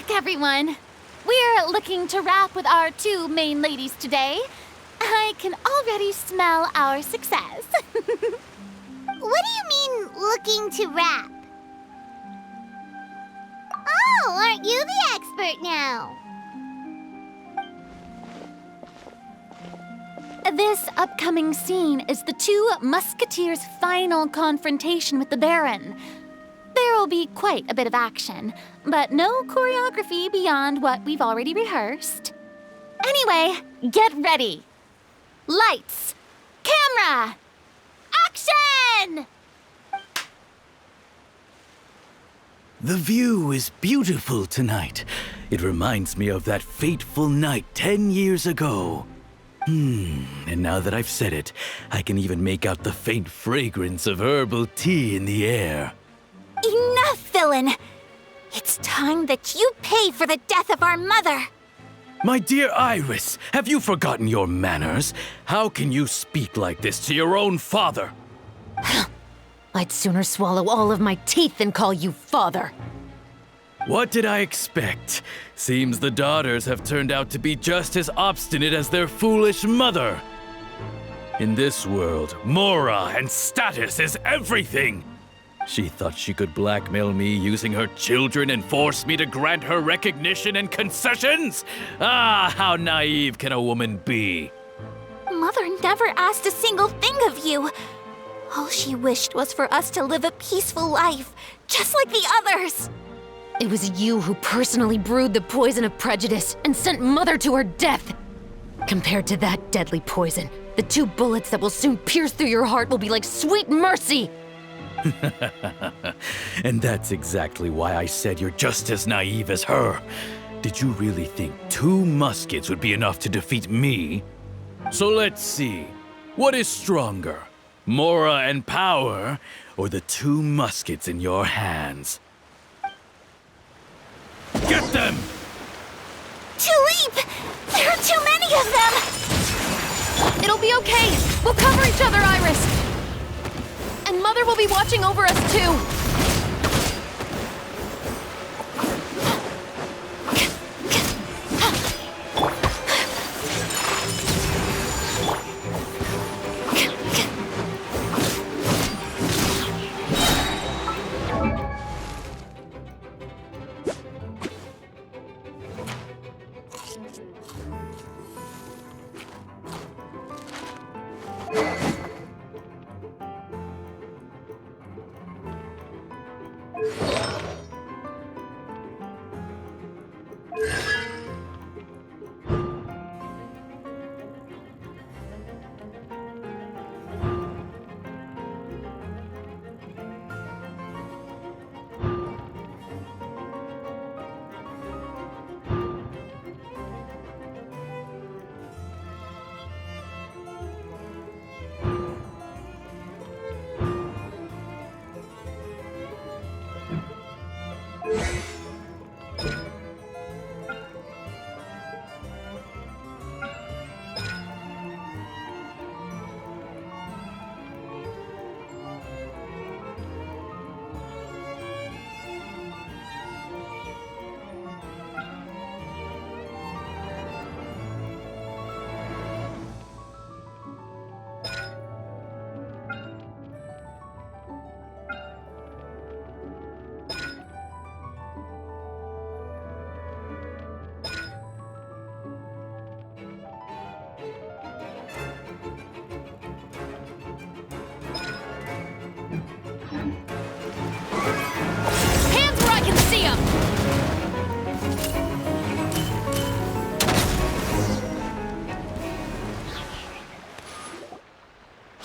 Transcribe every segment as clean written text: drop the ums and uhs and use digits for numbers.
back, everyone. We're looking to rap with our two main ladies today. I can already smell our success. What do you mean, looking to rap? Oh, aren't you the expert now? This upcoming scene is the two Musketeers' final confrontation with the Baron. There will be quite a bit of action, but no choreography beyond what we've already rehearsed. Anyway, get ready. Lights, camera, action! The view is beautiful tonight. It reminds me of that fateful night 10 years ago. And now that I've said it, I can even make out the faint fragrance of herbal tea in the air. Enough, villain! It's time that you pay for the death of our mother! My dear Iris, have you forgotten your manners? How can you speak like this to your own father? I'd sooner swallow all of my teeth than call you father. What did I expect? Seems the daughters have turned out to be just as obstinate as their foolish mother. In this world, mora and status is everything. She thought she could blackmail me using her children and force me to grant her recognition and concessions? Ah, how naive can a woman be? Mother never asked a single thing of you. All she wished was for us to live a peaceful life, just like the others. It was you who personally brewed the poison of prejudice and sent Mother to her death. Compared to that deadly poison, the 2 bullets that will soon pierce through your heart will be like sweet mercy. And that's exactly why I said you're just as naive as her. Did you really think 2 muskets would be enough to defeat me? So let's see. What is stronger, mora and power, or the 2 muskets in your hands? Get them! Tulip! There are too many of them! It'll be okay. We'll cover each other, Iris. And Mother will be watching over us, too.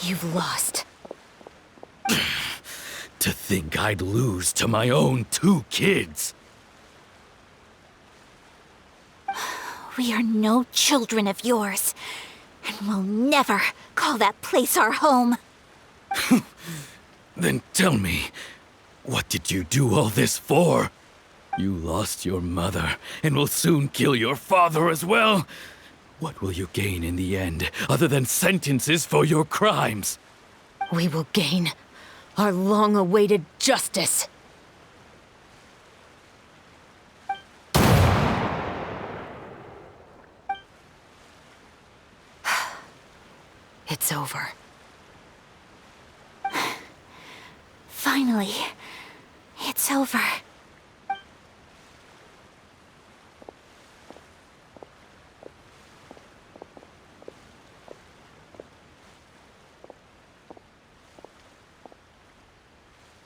You've lost. To think I'd lose to my own 2 kids. We are no children of yours, and we'll never call that place our home. Then tell me, what did you do all this for? You lost your mother, and will soon kill your father as well. What will you gain in the end, other than sentences for your crimes? We will gain our long-awaited justice. It's over. Finally, it's over.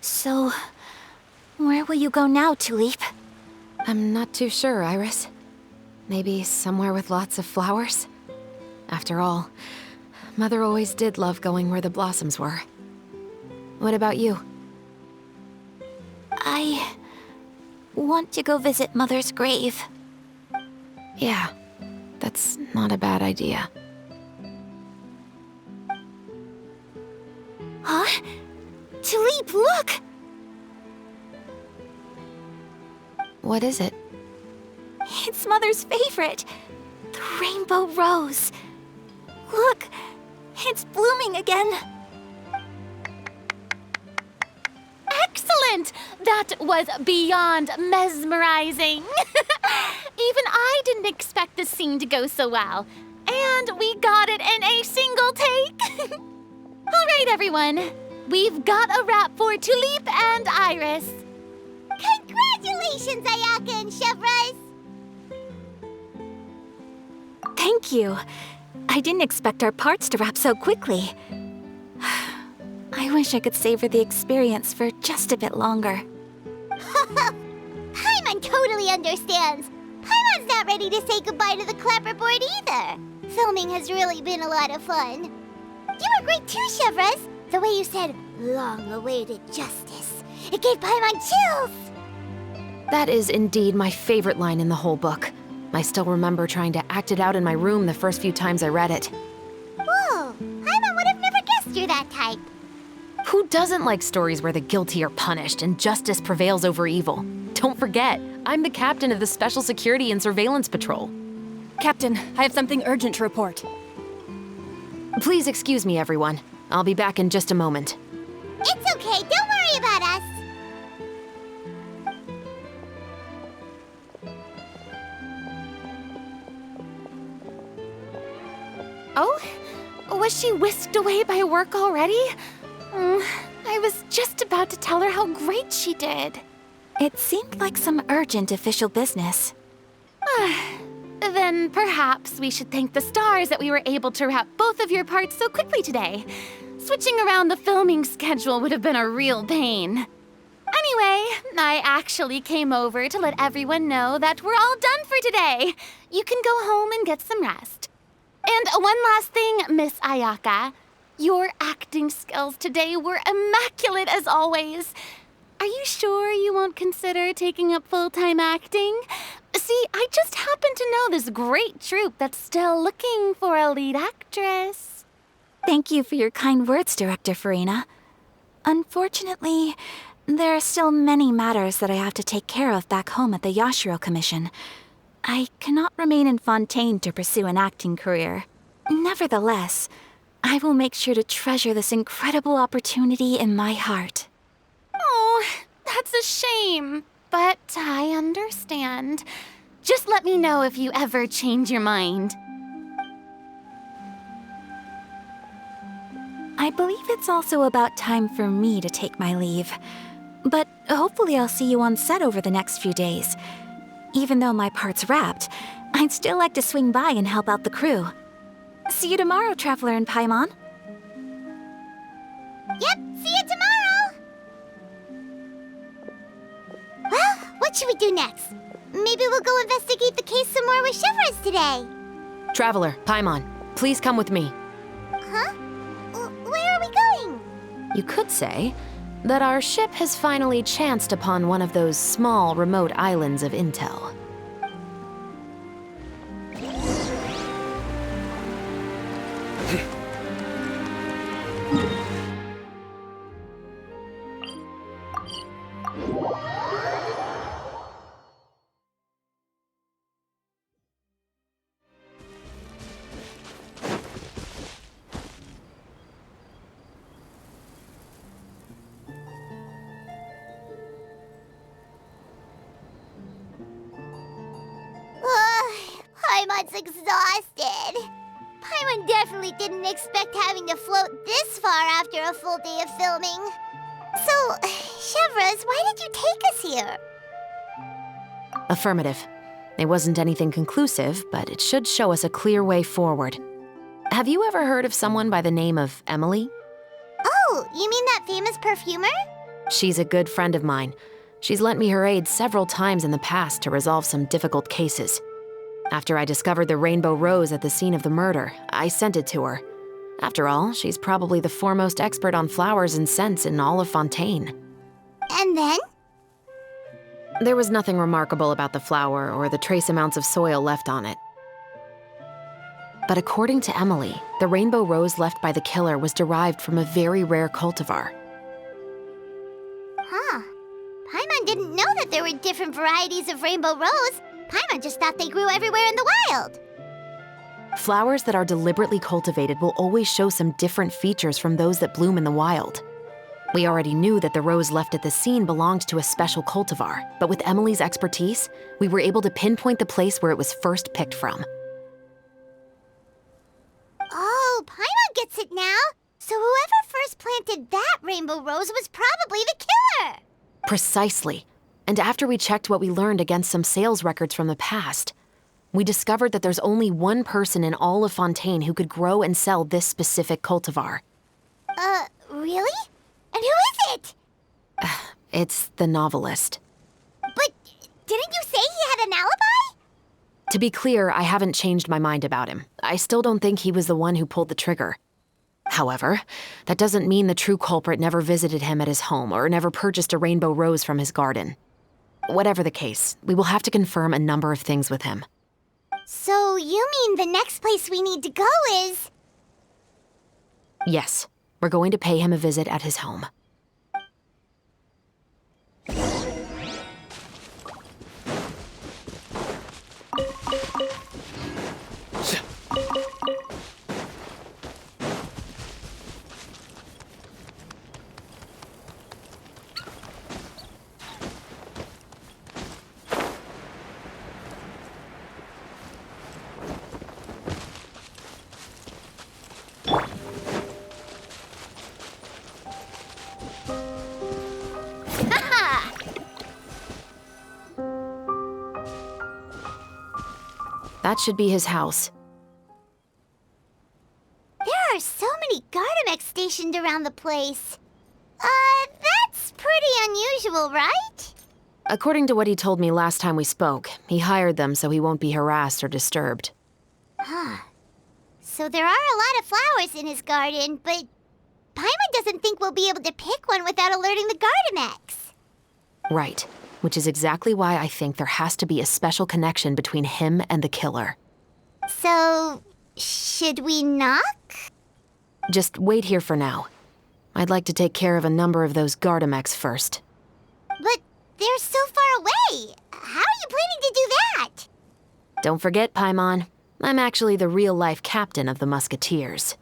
So, where will you go now, Tulip? I'm not too sure, Iris. Maybe somewhere with lots of flowers? After all, Mother always did love going where the blossoms were. What about you? I want to go visit Mother's grave. Yeah, that's not a bad idea. Huh? Tulip, look! What is it? It's Mother's favorite, the rainbow rose. Look, it's blooming again. Excellent! That was beyond mesmerizing. Even I didn't expect this scene to go so well. And we got it in a single take. All right, everyone. We've got a wrap for Tulip and Iris. Congratulations, Ayaka and Chevreuse! Thank you. I didn't expect our parts to wrap so quickly. I wish I could savor the experience for just a bit longer. Paimon totally understands. Paimon's not ready to say goodbye to the clapperboard either. Filming has really been a lot of fun. You were great too, Chevreuse. The way you said, long-awaited justice. It gave Paimon chills. That is indeed my favorite line in the whole book. I still remember trying to act it out in my room the first few times I read it. Whoa, Paimon would have never guessed you're that type. Who doesn't like stories where the guilty are punished and justice prevails over evil? Don't forget, I'm the captain of the Special Security and Surveillance Patrol. Captain, I have something urgent to report. Please excuse me, everyone. I'll be back in just a moment. It's okay, don't worry about us. Oh? Was she whisked away by work already? I was just about to tell her how great she did. It seemed like some urgent official business. Then perhaps we should thank the stars that we were able to wrap both of your parts so quickly today. Switching around the filming schedule would have been a real pain. Anyway, I actually came over to let everyone know that we're all done for today. You can go home and get some rest. And one last thing, Miss Ayaka. Your acting skills today were immaculate as always. Are you sure you won't consider taking up full-time acting? See, I just happen to know this great troupe that's still looking for a lead actress. Thank you for your kind words, Director Furina. Unfortunately, there are still many matters that I have to take care of back home at the Yashiro Commission. I cannot remain in Fontaine to pursue an acting career. Nevertheless, I will make sure to treasure this incredible opportunity in my heart. Oh, that's a shame, but I understand. Just let me know if you ever change your mind. I believe it's also about time for me to take my leave. But hopefully I'll see you on set over the next few days. Even though my part's wrapped, I'd still like to swing by and help out the crew. See you tomorrow, Traveler and Paimon. Yep, see you tomorrow. Well, what should we do next? Maybe we'll go investigate the case some more with Chevreuse today. Traveler, Paimon, please come with me. Huh? Where are we going? You could say that our ship has finally chanced upon one of those small, remote islands of intel. Paimon's exhausted. Paimon definitely didn't expect having to float this far after a full day of filming. So, Chevreuse, why did you take us here? Affirmative. It wasn't anything conclusive, but it should show us a clear way forward. Have you ever heard of someone by the name of Emily? Oh, you mean that famous perfumer? She's a good friend of mine. She's lent me her aid several times in the past to resolve some difficult cases. After I discovered the rainbow rose at the scene of the murder, I sent it to her. After all, she's probably the foremost expert on flowers and scents in all of Fontaine. And then? There was nothing remarkable about the flower or the trace amounts of soil left on it. But according to Emily, the rainbow rose left by the killer was derived from a very rare cultivar. Huh. Paimon didn't know that there were different varieties of rainbow rose. Paimon just thought they grew everywhere in the wild. Flowers that are deliberately cultivated will always show some different features from those that bloom in the wild. We already knew that the rose left at the scene belonged to a special cultivar, but with Emily's expertise, we were able to pinpoint the place where it was first picked from. Oh, Paimon gets it now. So whoever first planted that rainbow rose was probably the killer. Precisely. And after we checked what we learned against some sales records from the past, we discovered that there's only one person in all of Fontaine who could grow and sell this specific cultivar. Really? And who is it? It's the novelist. But didn't you say he had an alibi? To be clear, I haven't changed my mind about him. I still don't think he was the one who pulled the trigger. However, that doesn't mean the true culprit never visited him at his home or never purchased a rainbow rose from his garden. Whatever the case, we will have to confirm a number of things with him. So you mean the next place we need to go is... Yes, we're going to pay him a visit at his home. That should be his house. There are so many Gardamex stationed around the place. That's pretty unusual, right? According to what he told me last time we spoke, he hired them so he won't be harassed or disturbed. So there are a lot of flowers in his garden, but Paimon doesn't think we'll be able to pick one without alerting the Gardamex. Right, which is exactly why I think there has to be a special connection between him and the killer. So, should we knock? Just wait here for now. I'd like to take care of a number of those Gardamex first. But they're so far away. How are you planning to do that? Don't forget, Paimon, I'm actually the real-life captain of the Musketeers.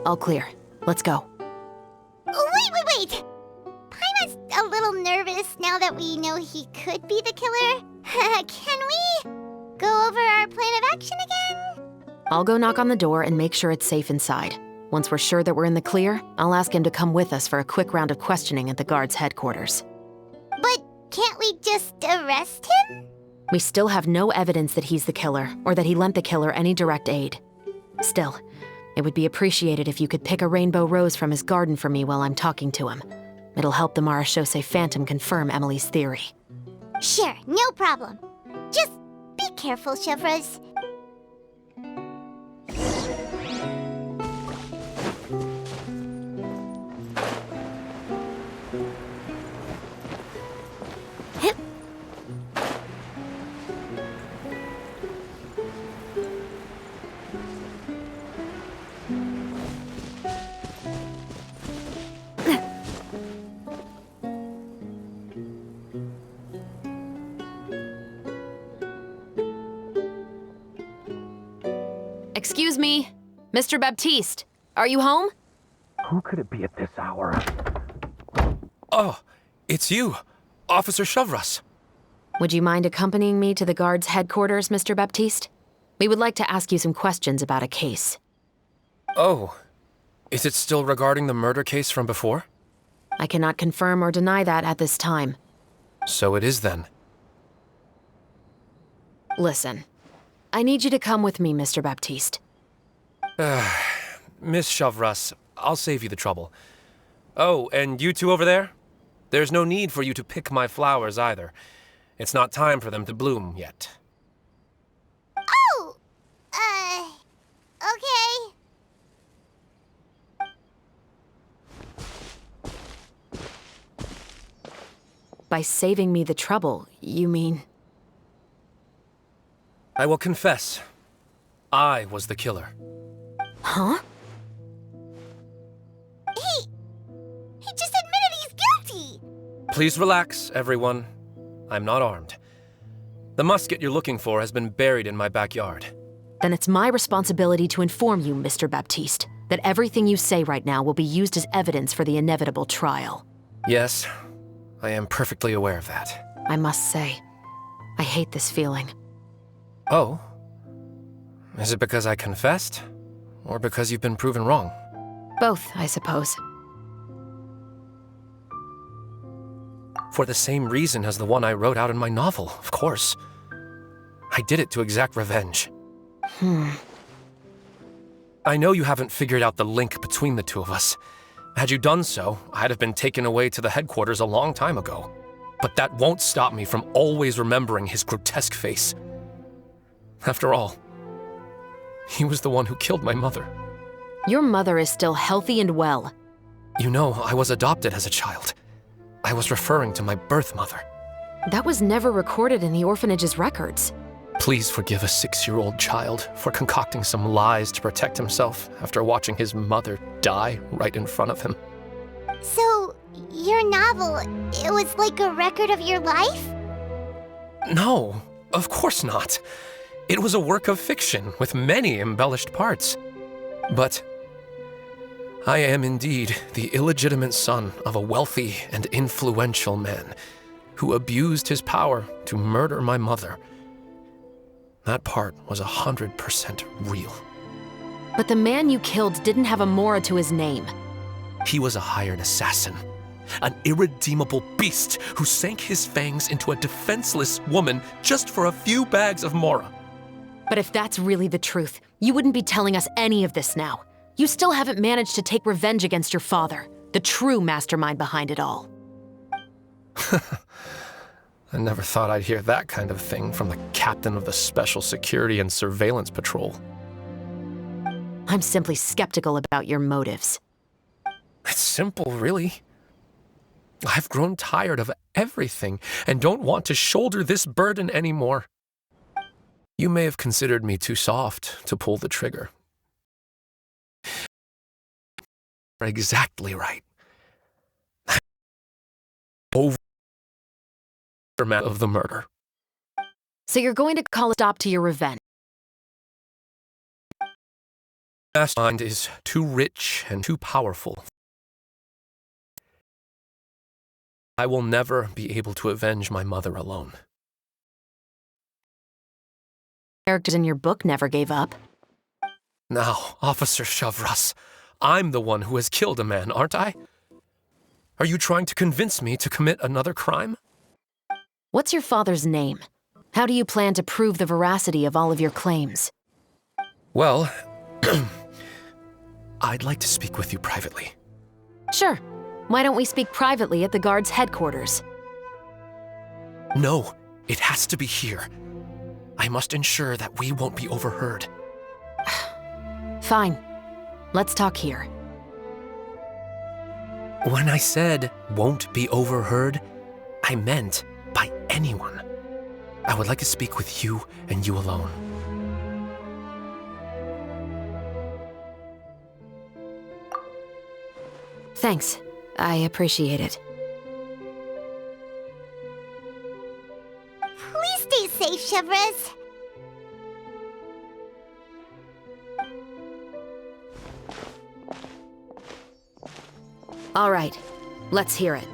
All clear. Let's go. Wait! Paimon's a little nervous now that we know he could be the killer. Can we go over our plan of action again? I'll go knock on the door and make sure it's safe inside. Once we're sure that we're in the clear, I'll ask him to come with us for a quick round of questioning at the guard's headquarters. But can't we just arrest him? We still have no evidence that he's the killer, or that he lent the killer any direct aid. Still, it would be appreciated if you could pick a rainbow rose from his garden for me while I'm talking to him. It'll help the Marashose Phantom confirm Emily's theory. Sure, no problem. Just be careful, Chevreuse. Excuse me, Mr. Baptiste, are you home? Who could it be at this hour? Oh, it's you, Officer Chevreuse. Would you mind accompanying me to the guard's headquarters, Mr. Baptiste? We would like to ask you some questions about a case. Oh, is it still regarding the murder case from before? I cannot confirm or deny that at this time. So it is then. Listen, I need you to come with me, Mr. Baptiste. Miss Chevreuse, I'll save you the trouble. Oh, and you two over there? There's no need for you to pick my flowers either. It's not time for them to bloom yet. Oh! Okay. By saving me the trouble, you mean... I will confess, I was the killer. Huh? He just admitted he's guilty! Please relax, everyone. I'm not armed. The musket you're looking for has been buried in my backyard. Then it's my responsibility to inform you, Mr. Baptiste, that everything you say right now will be used as evidence for the inevitable trial. Yes, I am perfectly aware of that. I must say, I hate this feeling. Oh? Is it because I confessed? Or because you've been proven wrong? Both, I suppose. For the same reason as the one I wrote out in my novel, of course. I did it to exact revenge. I know you haven't figured out the link between the two of us. Had you done so, I'd have been taken away to the headquarters a long time ago. But that won't stop me from always remembering his grotesque face. After all, he was the one who killed my mother. Your mother is still healthy and well. You know, I was adopted as a child. I was referring to my birth mother. That was never recorded in the orphanage's records. Please forgive a 6-year-old child for concocting some lies to protect himself after watching his mother die right in front of him. So, your novel, it was like a record of your life? No, of course not. It was a work of fiction with many embellished parts. But I am indeed the illegitimate son of a wealthy and influential man who abused his power to murder my mother. That part was 100% real. But the man you killed didn't have a mora to his name. He was a hired assassin, an irredeemable beast who sank his fangs into a defenseless woman just for a few bags of mora. But if that's really the truth, you wouldn't be telling us any of this now. You still haven't managed to take revenge against your father, the true mastermind behind it all. I never thought I'd hear that kind of thing from the captain of the Special Security and Surveillance Patrol. I'm simply skeptical about your motives. It's simple, really. I've grown tired of everything and don't want to shoulder this burden anymore. You may have considered me too soft to pull the trigger. You're exactly right. Over of the murder. So you're going to call a stop to your revenge. Mastermind is too rich and too powerful. I will never be able to avenge my mother alone. Characters in your book never gave up. Now, Officer Chevreuse, I'm the one who has killed a man, aren't I? Are you trying to convince me to commit another crime? What's your father's name? How do you plan to prove the veracity of all of your claims? Well, I'd like to speak with you privately. Sure. Why don't we speak privately at the guard's headquarters? No, it has to be here. I must ensure that we won't be overheard. Fine. Let's talk here. When I said won't be overheard, I meant by anyone. I would like to speak with you and you alone. Thanks. I appreciate it. Please stay safe, Chevreuse. All right. Let's hear it.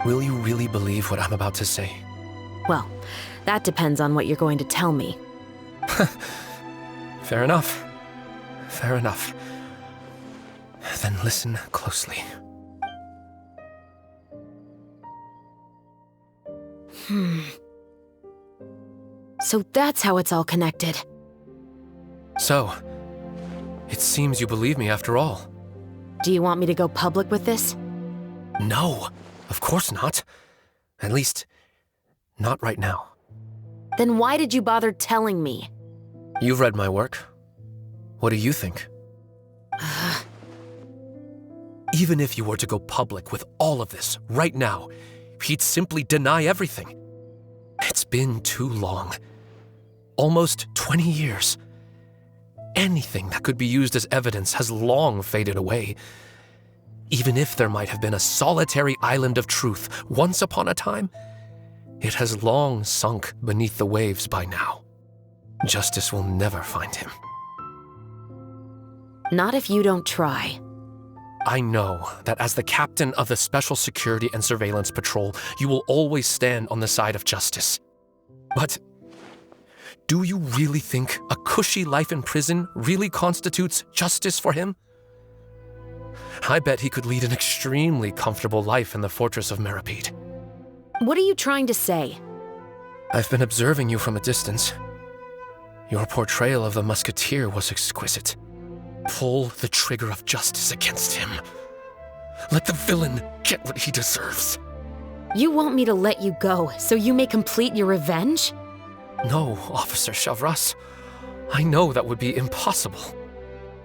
Will you really believe what I'm about to say? Well, that depends on what you're going to tell me. Fair enough. Fair enough. Then listen closely. So that's how it's all connected. So, it seems you believe me after all. Do you want me to go public with this? No, of course not. At least, not right now. Then why did you bother telling me? You've read my work. What do you think? Even if you were to go public with all of this right now, he'd simply deny everything. It's been too long. Almost 20 years. Anything that could be used as evidence has long faded away. Even if there might have been a solitary island of truth once upon a time, it has long sunk beneath the waves by now. Justice will never find him. Not if you don't try. I know that as the captain of the Special Security and Surveillance Patrol, you will always stand on the side of justice. But do you really think a cushy life in prison really constitutes justice for him? I bet he could lead an extremely comfortable life in the fortress of Meripede. What are you trying to say? I've been observing you from a distance. Your portrayal of the musketeer was exquisite. Pull the trigger of justice against him. Let the villain get what he deserves. You want me to let you go so you may complete your revenge? No, Officer Chevreuse. I know that would be impossible.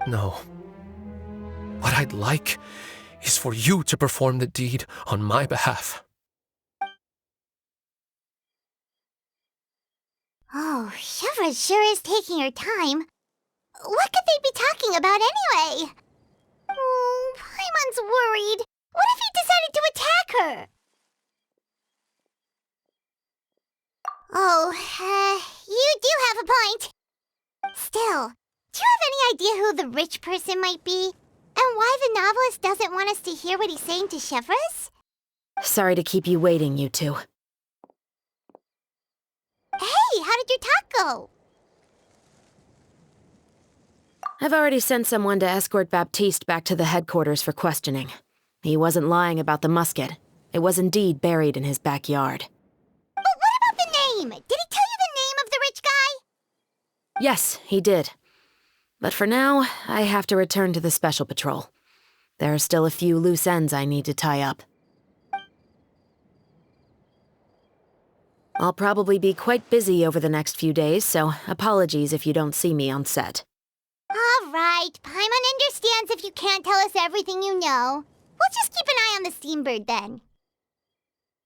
No. What I'd like is for you to perform the deed on my behalf. Oh, Chevreuse sure is taking her time. What could they be talking about anyway? Oh, Paimon's worried. What if he decided to attack her? Oh, you do have a point. Still, do you have any idea who the rich person might be? And why the novelist doesn't want us to hear what he's saying to Chevreuse? Sorry to keep you waiting, you two. Hey, how did your talk go? I've already sent someone to escort Baptiste back to the headquarters for questioning. He wasn't lying about the musket. It was indeed buried in his backyard. But what about the name? Did he tell you the name of the rich guy? Yes, he did. But for now, I have to return to the Special Patrol. There are still a few loose ends I need to tie up. I'll probably be quite busy over the next few days, so apologies if you don't see me on set. All right, Paimon understands if you can't tell us everything you know. We'll just keep an eye on the steambird then.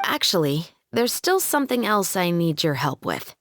Actually, there's still something else I need your help with.